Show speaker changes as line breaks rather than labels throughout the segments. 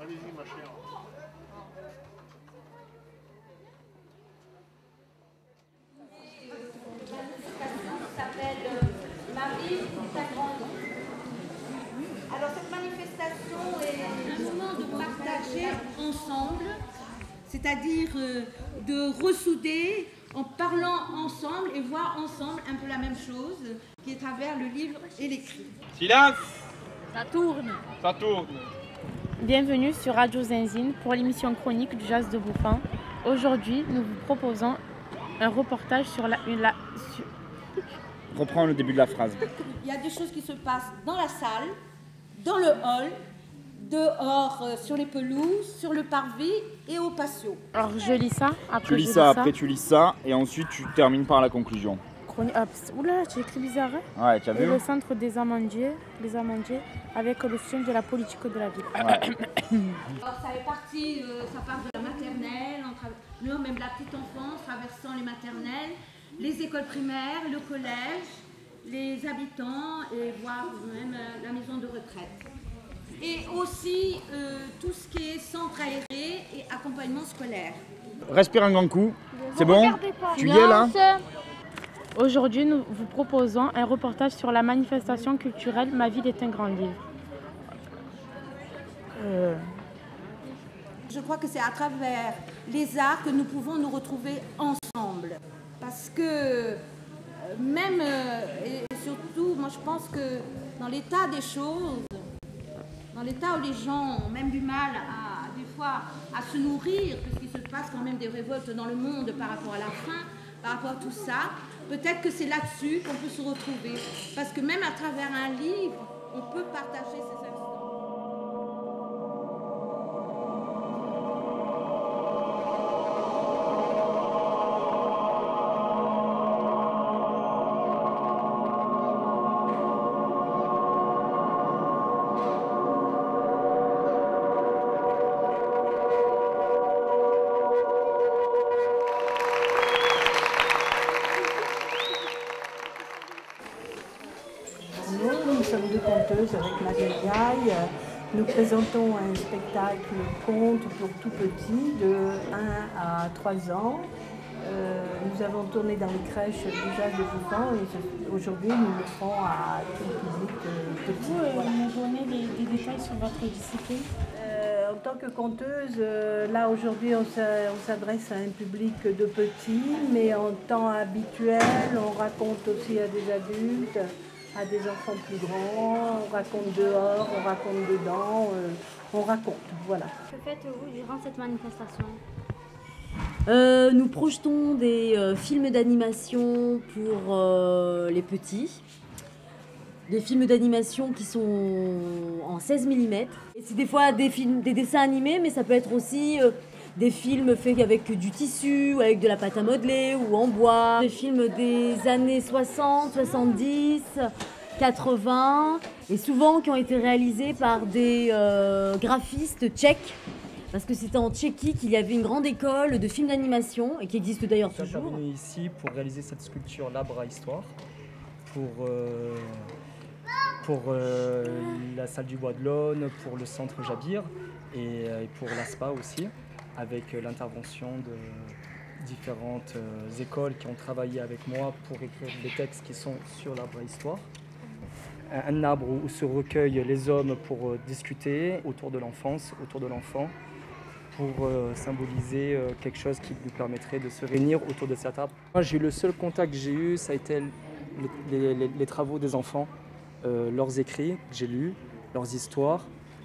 Allez-y, ma chère.
S'appelle Marie ta grande. Alors cette manifestation est justement de partager ensemble, c'est-à-dire de ressouder en parlant ensemble et voir ensemble un peu la même chose qui est à travers le livre et l'écrit.
Silence!
Ça tourne.
Ça tourne.
Bienvenue sur Radio Zenzine pour l'émission chronique du Jazz de Bouffin. Aujourd'hui, nous vous proposons un reportage sur
Reprends le début de la phrase.
Il y a des choses qui se passent dans la salle, dans le hall, dehors sur les pelouses, sur le parvis et au patio.
Alors je lis ça, après
Tu lis ça, après tu lis ça, et ensuite tu termines par la conclusion.
Oula, tu écrit bizarre. Hein?
Ouais, tu as vu?
Le centre des amandiers, avec le soutien de la politique de la ville.
Ouais.
Alors ça fait partie, ça part de la maternelle, même de la petite enfance, traversant les maternelles, les écoles primaires, le collège, les habitants et voire même la maison de retraite. Et aussi tout ce qui est centre aéré et accompagnement scolaire.
Respire un grand coup. C'est bon? Tu y es là?
Aujourd'hui, nous vous proposons un reportage sur la manifestation culturelle Ma ville est un grand livre.
Je crois que c'est à travers les arts que nous pouvons nous retrouver ensemble. Parce que même, et surtout, moi je pense que dans l'état des choses, dans l'état où les gens ont même du mal des fois à se nourrir, puisqu'il se passe quand même des révoltes dans le monde par rapport à la faim, par rapport à tout ça, peut-être que c'est là-dessus qu'on peut se retrouver. Parce que même à travers un livre, on peut partager ces instants.
Nous sommes deux conteuses avec Marie Gaille. Nous présentons un spectacle conte pour tout petit de 1 à 3 ans. Nous avons tourné dans les crèches du Jazz de Bouffin et aujourd'hui nous le ferons à tout le public petit.
Vous nous donnez des détails sur votre discipline?
En tant que conteuse, là aujourd'hui on s'adresse à un public de petits, mais en temps habituel on raconte aussi à des adultes, à des enfants plus grands, on raconte dehors, on raconte dedans, on raconte, voilà.
Que faites-vous durant cette manifestation ?
Nous projetons des films d'animation pour les petits. Des films d'animation qui sont en 16 mm. C'est des fois des dessins animés, mais ça peut être aussi des films faits avec du tissu, ou avec de la pâte à modeler, ou en bois. Des films des années 60, 70, 80, et souvent qui ont été réalisés par des graphistes tchèques. Parce que c'était en Tchéquie qu'il y avait une grande école de films d'animation, et qui existe d'ailleurs toujours.
Je suis intervenu ici pour réaliser cette sculpture L'Arbre à Histoire, pour la salle du Bois de l'Aune, pour le centre Jabir et pour l'ASPA aussi, avec l'intervention de différentes écoles qui ont travaillé avec moi pour écrire des textes qui sont sur l'Arbre à Histoire. Un arbre où se recueillent les hommes pour discuter autour de l'enfance, autour de l'enfant, pour symboliser quelque chose qui lui permettrait de se réunir autour de cet arbre. Moi, le seul contact que j'ai eu, ça a été les travaux des enfants, leurs écrits que j'ai lus, leurs histoires.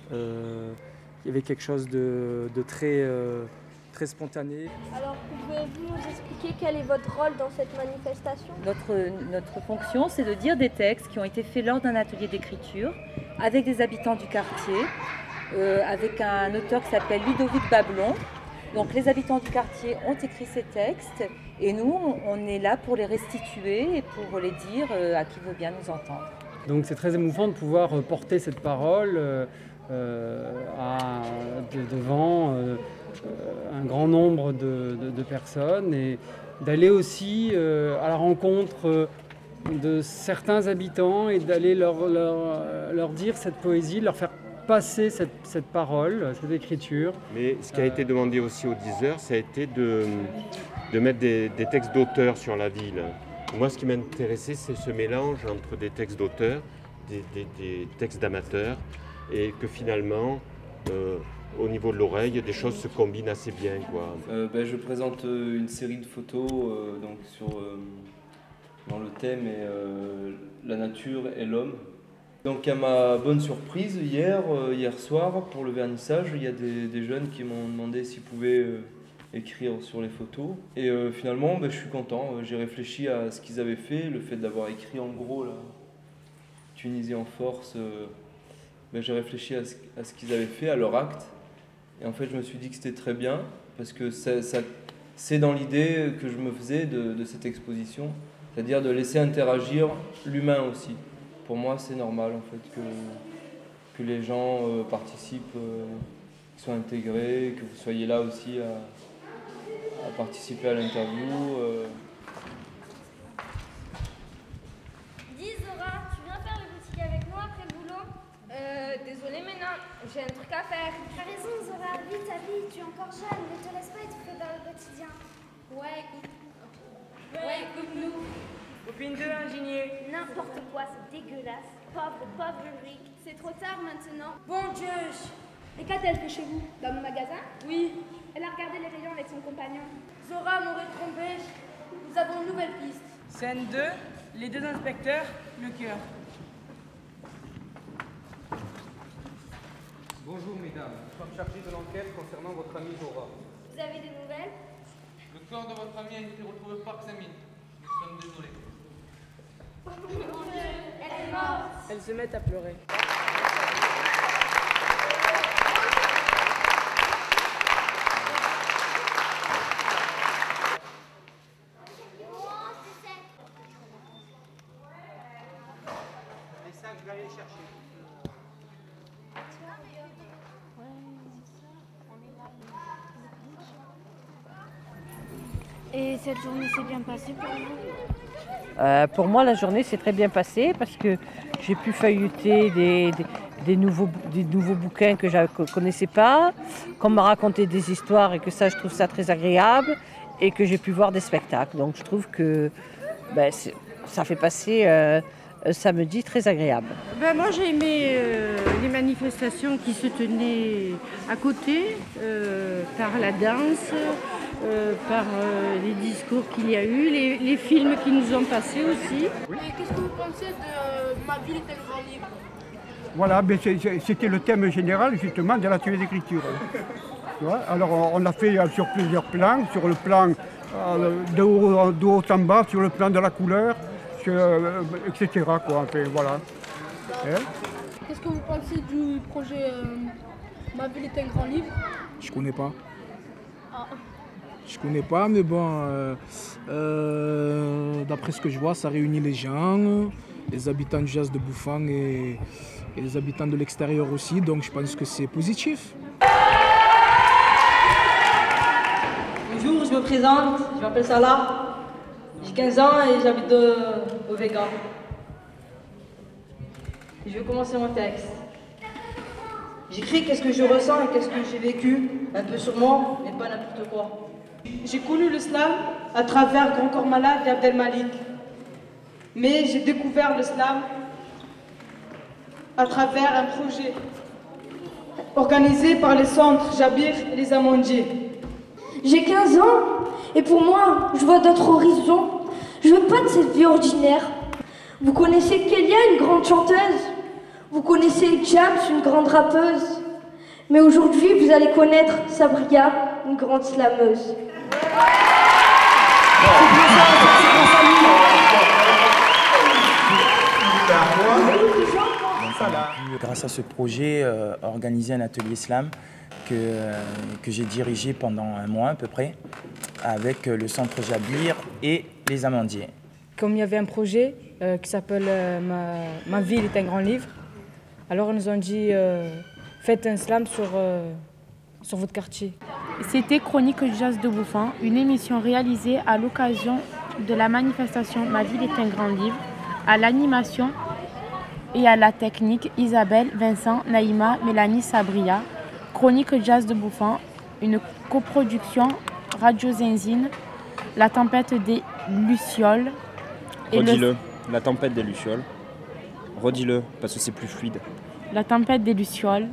Il y avait quelque chose de très spontané.
Alors, pouvez-vous nous expliquer quel est votre rôle dans cette manifestation ?
Notre fonction, c'est de dire des textes qui ont été faits lors d'un atelier d'écriture avec des habitants du quartier, avec un auteur qui s'appelle Ludovic Bablon. Donc les habitants du quartier ont écrit ces textes et nous, on est là pour les restituer et pour les dire à qui veut bien nous entendre.
Donc c'est très émouvant de pouvoir porter cette parole devant un grand nombre de personnes et d'aller aussi à la rencontre de certains habitants et d'aller leur dire cette poésie, leur faire passer cette parole, cette écriture.
Mais ce qui a été demandé aussi aux 10 heures, ça a été de mettre des textes d'auteurs sur la ville. Moi, ce qui m'intéressait, c'est ce mélange entre des textes d'auteurs, des textes d'amateurs, et que finalement, au niveau de l'oreille, des choses se combinent assez bien, quoi.
Je présente une série de photos donc dans le thème la nature et l'homme. Donc à ma bonne surprise, hier soir, pour le vernissage, il y a des jeunes qui m'ont demandé s'ils pouvaient écrire sur les photos. Et finalement, je suis content. J'ai réfléchi à ce qu'ils avaient fait, le fait d'avoir écrit en gros là, Tunisie en force. J'ai réfléchi à ce qu'ils avaient fait, à leur acte. Et en fait, je me suis dit que c'était très bien, parce que c'est dans l'idée que je me faisais de cette exposition, c'est-à-dire de laisser interagir l'humain aussi. Pour moi, c'est normal en fait que les gens participent, qu'ils soient intégrés, que vous soyez là aussi à participer à l'interview.
Dis Zora, tu viens faire le boutique avec moi après le boulot?
Désolée mais non, j'ai un truc à faire.
T'as raison Zora, vite ta vie, tu es encore jeune, ne te laisse pas étouffer dans le quotidien.
Ouais, écoute-nous.
Copine de l'ingénieur.
N'importe quoi, c'est dégueulasse. Pauvre Rick.
C'est trop tard maintenant.
Bon Dieu. Et qu'a-t-elle fait chez vous? Dans le magasin?
Oui.
Elle a regardé les rayons avec son compagnon.
Zora m'aurait trompé. Nous avons une nouvelle piste.
Scène 2, les deux inspecteurs, le cœur.
Bonjour mesdames, nous sommes chargés de l'enquête concernant votre amie Zora.
Vous avez des nouvelles?
Le corps de votre amie a été retrouvé par Xamine. Nous sommes désolés.
Elle est morte.
Elles se mettent à pleurer.
Les sacs, je vais aller les chercher.
Et cette journée s'est bien passée pour vous?
Pour moi, la journée s'est très bien passée parce que j'ai pu feuilleter des nouveaux bouquins que je ne connaissais pas, qu'on m'a raconté des histoires et que ça, je trouve ça très agréable, et que j'ai pu voir des spectacles. Donc je trouve que ça fait passer un samedi très agréable.
Moi, j'ai aimé les manifestations qui se tenaient à côté, par la danse, par les discours qu'il y a eu, les films qui nous ont passés aussi.
Et qu'est-ce que vous pensez de Ma ville est un grand livre?
Voilà, c'était le thème général justement de l'atelier d'écriture. Alors on a fait sur plusieurs plans, sur le plan de haut en bas, sur le plan de la couleur, etc. Enfin, voilà.
Qu'est-ce que vous pensez du projet Ma ville est un grand livre?
Je connais pas.
Ah.
Je connais pas, mais bon, d'après ce que je vois, ça réunit les gens, les habitants du Jas de Bouffan et les habitants de l'extérieur aussi, donc je pense que c'est positif.
Bonjour, je me présente, je m'appelle Salah, j'ai 15 ans et j'habite au Vega. Je vais commencer mon texte. J'écris qu'est-ce que je ressens et qu'est-ce que j'ai vécu, un peu sur moi, mais pas n'importe quoi. J'ai connu l'islam à travers Grand Corps Malade d'Abdel Malik. Mais j'ai découvert l'islam à travers un projet organisé par les centres Jabir et les Amandiers.
J'ai 15 ans et pour moi, je vois d'autres horizons. Je veux pas de cette vie ordinaire. Vous connaissez Kélia, une grande chanteuse? Vous connaissez Jams, une grande rappeuse? Mais aujourd'hui, vous allez connaître Sabria, une grande slameuse.
Grâce à ce projet, organiser un atelier slam que j'ai dirigé pendant un mois à peu près avec le centre Jabir et les Amandiers.
Comme il y avait un projet qui s'appelle Ma ville est un grand livre, alors ils nous ont dit faites un slam sur votre quartier.
C'était Chronique du Jas de Bouffan, une émission réalisée à l'occasion de la manifestation Ma ville est un grand livre, à l'animation Et à la technique, Isabelle, Vincent, Naïma, Mélanie, Sabria. Chronique Jazz de Bouffan, une coproduction Radio Zenzine, La Tempête des Lucioles.
Redis-le, La Tempête des Lucioles. Redis-le, parce que c'est plus fluide.
La Tempête des Lucioles.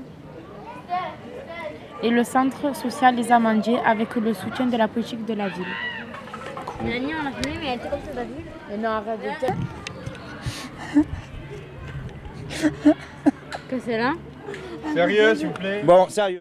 Et le Centre social Les Amandiers avec le soutien de la politique de la ville.
Nani, on a filmé, mais elle était comme ça, t'as vu?
Et non, arrête de
Que c'est là?
Sérieux, s'il vous plaît. Bon, sérieux.